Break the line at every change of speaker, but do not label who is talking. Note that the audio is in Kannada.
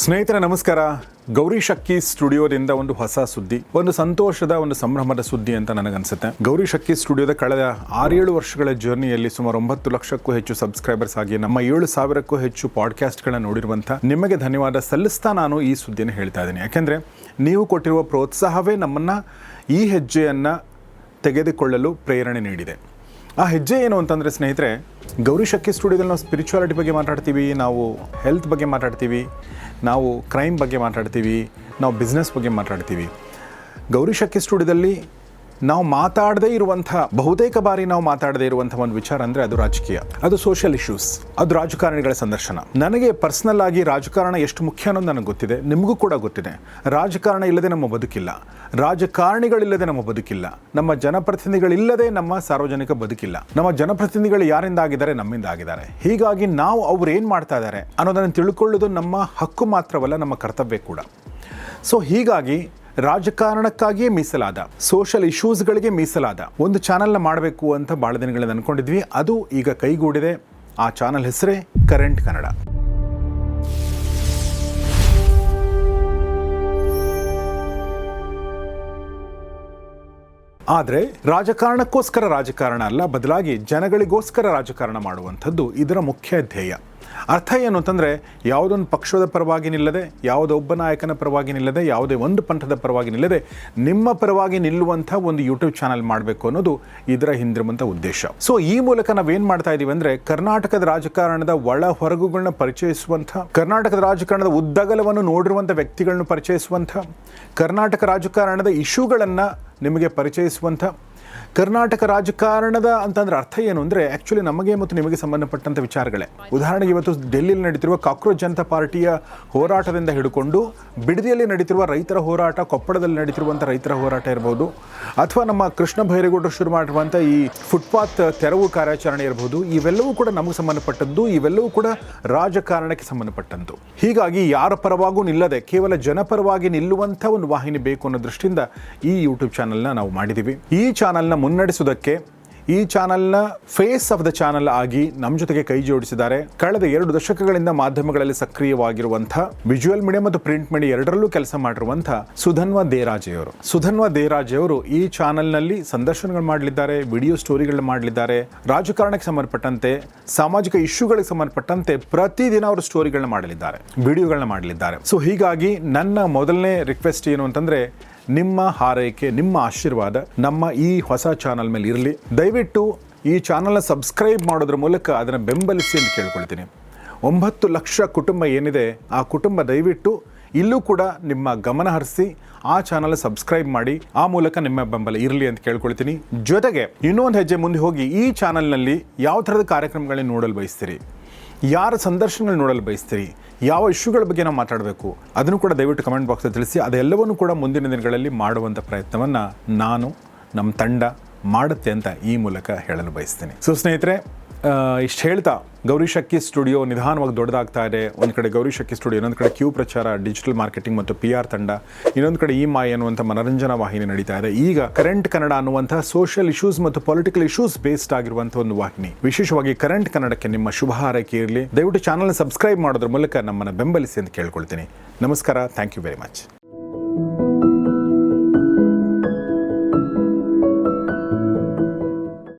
ಸ್ನೇಹಿತರೆ ನಮಸ್ಕಾರ. ಗೌರಿ ಶಕ್ಕಿ ಸ್ಟುಡಿಯೋದಿಂದ ಒಂದು ಹೊಸ ಸುದ್ದಿ, ಒಂದು ಸಂತೋಷದ ಒಂದು ಸಂಭ್ರಮದ ಸುದ್ದಿ ಅಂತ ನನಗನ್ಸುತ್ತೆ. ಗೌರಿ ಶಕ್ಕಿ ಸ್ಟುಡಿಯೋದ ಕಳೆದ 6-7 ವರ್ಷಗಳ ಜರ್ನಿಯಲ್ಲಿ ಸುಮಾರು 9 ಲಕ್ಷಕ್ಕೂ ಹೆಚ್ಚು ಸಬ್ಸ್ಕ್ರೈಬರ್ಸ್ ಆಗಿ ನಮ್ಮ 7,000ಕ್ಕೂ ಹೆಚ್ಚು ಪಾಡ್ಕಾಸ್ಟ್ಗಳನ್ನ ನೋಡಿರುವಂಥ ನಿಮಗೆ ಧನ್ಯವಾದ ಸಲ್ಲಿಸ್ತಾ ನಾನು ಈ ಸುದ್ದಿಯನ್ನು ಹೇಳ್ತಾ ಇದ್ದೀನಿ. ಯಾಕೆಂದರೆ ನೀವು ಕೊಟ್ಟಿರುವ ಪ್ರೋತ್ಸಾಹವೇ ನಮ್ಮನ್ನು ಈ ಹೆಜ್ಜೆಯನ್ನು ತೆಗೆದುಕೊಳ್ಳಲು ಪ್ರೇರಣೆ ನೀಡಿದೆ. ಆ ಹೆಜ್ಜೆ ಏನು ಅಂತಂದರೆ ಸ್ನೇಹಿತರೆ, ಗೌರಿ ಶಕ್ಕಿ ಸ್ಟುಡಿಯೋದಲ್ಲಿ ನಾವು ಸ್ಪಿರಿಚುವಾಲಿಟಿ ಬಗ್ಗೆ ಮಾತಾಡ್ತೀವಿ, ನಾವು ಹೆಲ್ತ್ ಬಗ್ಗೆ ಮಾತಾಡ್ತೀವಿ, ನಾವು ಕ್ರೈಮ್ ಬಗ್ಗೆ ಮಾತಾಡ್ತೀವಿ, ನಾವು ಬಿಸ್ನೆಸ್ ಬಗ್ಗೆ ಮಾತಾಡ್ತೀವಿ. ಗೌರಿ ಶಕ್ಕಿ ಸ್ಟುಡಿಯೋದಲ್ಲಿ ನಾವು ಮಾತಾಡದೇ ಇರುವಂಥ, ಬಹುತೇಕ ಬಾರಿ ನಾವು ಮಾತಾಡದೇ ಇರುವಂಥ ಒಂದು ವಿಚಾರ ಅಂದರೆ ಅದು ರಾಜಕೀಯ, ಅದು ಸೋಷಿಯಲ್ ಇಶ್ಯೂಸ್, ಅದು ರಾಜಕಾರಣಿಗಳ ಸಂದರ್ಶನ. ನನಗೆ ಪರ್ಸ್ನಲ್ ಆಗಿ ರಾಜಕಾರಣ ಎಷ್ಟು ಮುಖ್ಯ ಅನ್ನೋದು ನನಗೆ ಗೊತ್ತಿದೆ, ನಿಮಗೂ ಕೂಡ ಗೊತ್ತಿದೆ. ರಾಜಕಾರಣ ಇಲ್ಲದೆ ನಮ್ಮ ಬದುಕಿಲ್ಲ, ರಾಜಕಾರಣಿಗಳಿಲ್ಲದೆ ನಮ್ಮ ಬದುಕಿಲ್ಲ, ನಮ್ಮ ಜನಪ್ರತಿನಿಧಿಗಳಿಲ್ಲದೆ ನಮ್ಮ ಸಾರ್ವಜನಿಕ ಬದುಕಿಲ್ಲ. ನಮ್ಮ ಜನಪ್ರತಿನಿಧಿಗಳು ಯಾರಿಂದ ಆಗಿದ್ದಾರೆ? ನಮ್ಮಿಂದ ಆಗಿದ್ದಾರೆ. ಹೀಗಾಗಿ ನಾವು ಅವ್ರು ಏನು ಮಾಡ್ತಾ ಇದ್ದಾರೆ ಅನ್ನೋದನ್ನು ತಿಳ್ಕೊಳ್ಳೋದು ನಮ್ಮ ಹಕ್ಕು ಮಾತ್ರವಲ್ಲ, ನಮ್ಮ ಕರ್ತವ್ಯ ಕೂಡ. ಸೊ ಹೀಗಾಗಿ ರಾಜಕಾರಣಕ್ಕಾಗಿಯೇ ಮೀಸಲಾದ, ಸೋಷಿಯಲ್ ಇಶ್ಯೂಸ್ಗಳಿಗೆ ಮೀಸಲಾದ ಒಂದು ಚಾನಲ್ನ ಮಾಡಬೇಕು ಅಂತ ಭಾಳ ದಿನಗಳಿಂದ ಅಂದ್ಕೊಂಡಿದ್ವಿ. ಅದು ಈಗ ಕೈಗೂಡಿದೆ. ಆ ಚಾನಲ್ ಹೆಸರೇ ಕರೆಂಟ್ ಕನ್ನಡ. ಆದರೆ ರಾಜಕಾರಣಕ್ಕೋಸ್ಕರ ರಾಜಕಾರಣ ಅಲ್ಲ, ಬದಲಾಗಿ ಜನಗಳಿಗೋಸ್ಕರ ರಾಜಕಾರಣ ಮಾಡುವಂಥದ್ದು ಇದರ ಮುಖ್ಯ ಧ್ಯೇಯ. ಅರ್ಥ ಏನು ಅಂತಂದರೆ, ಯಾವುದೊಂದು ಪಕ್ಷದ ಪರವಾಗಿ ನಿಲ್ಲದೆ, ಯಾವುದೊಬ್ಬ ನಾಯಕನ ಪರವಾಗಿ ನಿಲ್ಲದೆ, ಯಾವುದೇ ಒಂದು ಪಂಥದ ಪರವಾಗಿ ನಿಲ್ಲದೆ ನಿಮ್ಮ ಪರವಾಗಿ ನಿಲ್ಲುವಂಥ ಒಂದು ಯೂಟ್ಯೂಬ್ ಚಾನಲ್ ಮಾಡಬೇಕು ಅನ್ನೋದು ಇದರ ಹಿಂದಿರುವಂಥ ಉದ್ದೇಶ. ಸೊ ಈ ಮೂಲಕ ನಾವೇನು ಮಾಡ್ತಾ ಇದ್ದೀವಿ ಅಂದರೆ, ಕರ್ನಾಟಕದ ರಾಜಕಾರಣದ ಒಳ ಹೊರಗುಗಳನ್ನ ಪರಿಚಯಿಸುವಂಥ, ಕರ್ನಾಟಕದ ರಾಜಕಾರಣದ ಉದ್ದಗಲವನ್ನು ನೋಡಿರುವಂಥ ವ್ಯಕ್ತಿಗಳನ್ನು ಪರಿಚಯಿಸುವಂಥ, ಕರ್ನಾಟಕ ರಾಜಕಾರಣದ ಇಶ್ಯೂಗಳನ್ನು ನಿಮಗೆ ಪರಿಚಯಿಸುವಂಥ, ಕರ್ನಾಟಕ ರಾಜಕಾರಣದ ಅಂತಂದ್ರೆ ಅರ್ಥ ಏನು ಅಂದರೆ, ಆ್ಯಕ್ಚುಲಿ ನಮಗೆ ಮತ್ತು ನಿಮಗೆ ಸಂಬಂಧಪಟ್ಟಂಥ ವಿಚಾರಗಳೇ. ಉದಾಹರಣೆಗೆ ಇವತ್ತು ಡೆಲ್ಲಿಯಲ್ಲಿ ನಡೀತಿರುವ ಕಾಕ್ರೋಚ್ ಜನತಾ ಪಾರ್ಟಿಯ ಹೋರಾಟದಿಂದ ಹಿಡ್ಕೊಂಡು ಬಿಡದಿಯಲ್ಲಿ ನಡೀತಿರುವ ರೈತರ ಹೋರಾಟ, ಕೊಪ್ಪಳದಲ್ಲಿ ನಡೀತಿರುವಂಥ ರೈತರ ಹೋರಾಟ ಇರ್ಬೋದು, ಅಥವಾ ನಮ್ಮ ಕೃಷ್ಣ ಬೈರೇಗೌಡರು ಶುರು ಮಾಡಿರುವಂಥ ಈ ಫುಟ್ಪಾತ್ ತೆರವು ಕಾರ್ಯಾಚರಣೆ ಇರ್ಬೋದು, ಇವೆಲ್ಲವೂ ಕೂಡ ನಮಗೆ ಸಂಬಂಧಪಟ್ಟದ್ದು, ಇವೆಲ್ಲವೂ ಕೂಡ ರಾಜಕಾರಣಕ್ಕೆ ಸಂಬಂಧಪಟ್ಟಂತು. ಹೀಗಾಗಿ ಯಾರ ಪರವಾಗೂ ನಿಲ್ಲದೆ ಕೇವಲ ಜನಪರವಾಗಿ ನಿಲ್ಲುವಂಥ ಒಂದು ವಾಹಿನಿ ಬೇಕು ಅನ್ನೋ ದೃಷ್ಟಿಯಿಂದ ಈ ಯೂಟ್ಯೂಬ್ ಚಾನಲ್ನ ನಾವು ಮಾಡಿದ್ದೀವಿ. ಈ ಚಾನಲ್ನ ಮುನ್ನಡೆಸುವುದಕ್ಕೆ, ಈ ಚಾನಲ್ನ ಫೇಸ್ ಆಫ್ ದ ಚಾನಲ್ ಆಗಿ ನಮ್ಮ ಜೊತೆಗೆ ಕೈ ಜೋಡಿಸಿದ್ದಾರೆ ಕಳೆದ 2 ದಶಕಗಳಿಂದ ಮಾಧ್ಯಮಗಳಲ್ಲಿ ಸಕ್ರಿಯವಾಗಿರುವಂಥ, ವಿಜುವಲ್ ಮೀಡಿಯಾ ಮತ್ತು ಪ್ರಿಂಟ್ ಮೀಡಿಯಾ ಎರಡರಲ್ಲೂ ಕೆಲಸ ಮಾಡಿರುವಂಥ ಸುಧನ್ವ ದೇರಾಜೆಯವರು. ಸುಧನ್ವ ದೇರಾಜೆಯವರು ಈ ಚಾನಲ್ನಲ್ಲಿ ಸಂದರ್ಶನಗಳು ಮಾಡಲಿದ್ದಾರೆ, ವಿಡಿಯೋ ಸ್ಟೋರಿಗಳನ್ನ ಮಾಡಲಿದ್ದಾರೆ, ರಾಜಕಾರಣಕ್ಕೆ ಸಂಬಂಧಪಟ್ಟಂತೆ, ಸಾಮಾಜಿಕ ಇಶ್ಯೂಗಳಿಗೆ ಸಂಬಂಧಪಟ್ಟಂತೆ ಪ್ರತಿದಿನ ಅವರು ಸ್ಟೋರಿಗಳನ್ನ ಮಾಡಲಿದ್ದಾರೆ, ವಿಡಿಯೋಗಳನ್ನ ಮಾಡಲಿದ್ದಾರೆ. ಸೊ ಹೀಗಾಗಿ ನನ್ನ ಮೊದಲನೇ ರಿಕ್ವೆಸ್ಟ್ ಏನು ಅಂತಂದರೆ, ನಿಮ್ಮ ಹಾರೈಕೆ, ನಿಮ್ಮ ಆಶೀರ್ವಾದ ನಮ್ಮ ಈ ಹೊಸ ಚಾನಲ್ ಮೇಲೆ ಇರಲಿ. ದಯವಿಟ್ಟು ಈ ಚಾನಲ್ನ ಸಬ್ಸ್ಕ್ರೈಬ್ ಮಾಡೋದ್ರ ಮೂಲಕ ಅದನ್ನು ಬೆಂಬಲಿಸಿ ಅಂತ ಕೇಳ್ಕೊಳ್ತೀನಿ. 9 ಲಕ್ಷ ಕುಟುಂಬ ಏನಿದೆ, ಆ ಕುಟುಂಬ ದಯವಿಟ್ಟು ಇಲ್ಲೂ ಕೂಡ ನಿಮ್ಮ ಗಮನ ಹರಿಸಿ ಆ ಚಾನಲ್ ಸಬ್ಸ್ಕ್ರೈಬ್ ಮಾಡಿ, ಆ ಮೂಲಕ ನಿಮ್ಮ ಬೆಂಬಲ ಇರಲಿ ಅಂತ ಕೇಳ್ಕೊಳ್ತೀನಿ. ಜೊತೆಗೆ ಇನ್ನೊಂದು ಹೆಜ್ಜೆ ಮುಂದೆ ಹೋಗಿ ಈ ಚಾನಲ್ನಲ್ಲಿ ಯಾವ ಥರದ ಕಾರ್ಯಕ್ರಮಗಳನ್ನ ನೋಡಲು ಬಯಸ್ತೀರಿ, ಯಾರ ಸಂದರ್ಶನಗಳು ನೋಡಲು ಬಯಸ್ತೀರಿ, ಯಾವ ಇಶ್ಯೂಗಳ ಬಗ್ಗೆ ನಾವು ಮಾತಾಡಬೇಕು, ಅದನ್ನು ಕೂಡ ದಯವಿಟ್ಟು ಕಮೆಂಟ್ ಬಾಕ್ಸಲ್ಲಿ ತಿಳಿಸಿ. ಅದೆಲ್ಲವನ್ನೂ ಕೂಡ ಮುಂದಿನ ದಿನಗಳಲ್ಲಿ ಮಾಡುವಂಥ ಪ್ರಯತ್ನವನ್ನು ನಾನು, ನಮ್ಮ ತಂಡ ಮಾಡುತ್ತೆ ಅಂತ ಈ ಮೂಲಕ ಹೇಳಲು ಬಯಸ್ತೀನಿ. ಸೊ ಸ್ನೇಹಿತರೆ, ಇಷ್ಟು ಹೇಳ್ತಾ ಗೌರಿ ಶಕ್ಕಿ ಸ್ಟುಡಿಯೋ ನಿಧಾನವಾಗಿ ದೊಡ್ಡದಾಗ್ತಾ ಇದೆ. ಒಂದು ಕಡೆ ಗೌರಿ ಶಕ್ಕಿ ಸ್ಟುಡಿಯೋ, ಇನ್ನೊಂದು ಕಡೆ ಕ್ಯೂ ಪ್ರಚಾರ, ಡಿಜಿಟಲ್ ಮಾರ್ಕೆಟಿಂಗ್ ಮತ್ತು PR ತಂಡ, ಇನ್ನೊಂದು ಕಡೆ ಈ ಮಾಯ ಅನ್ನುವಂಥ ಮನರಂಜನಾ ವಾಹಿನಿ ನಡೀತಾ ಇದೆ. ಈಗ ಕರೆಂಟ್ ಕನ್ನಡ ಅನ್ನುವಂಥ ಸೋಷಿಯಲ್ ಇಶ್ಯೂಸ್ ಮತ್ತು ಪೊಲಿಟಿಕಲ್ ಇಶ್ಯೂಸ್ ಬೇಸ್ಡ್ ಆಗಿರುವಂಥ ಒಂದು ವಾಹಿನಿ. ವಿಶೇಷವಾಗಿ ಕರೆಂಟ್ ಕನ್ನಡಕ್ಕೆ ನಿಮ್ಮ ಶುಭ ಹಾರೈಕೆ ಇರಲಿ. ದಯವಿಟ್ಟು ಚಾನಲ್ನ ಸಬ್ಸ್ಕ್ರೈಬ್ ಮಾಡೋದ್ರ ಮೂಲಕ ನಮ್ಮನ್ನು ಬೆಂಬಲಿಸಿ ಅಂತ ಕೇಳ್ಕೊಳ್ತೀನಿ. ನಮಸ್ಕಾರ. Thank you very much.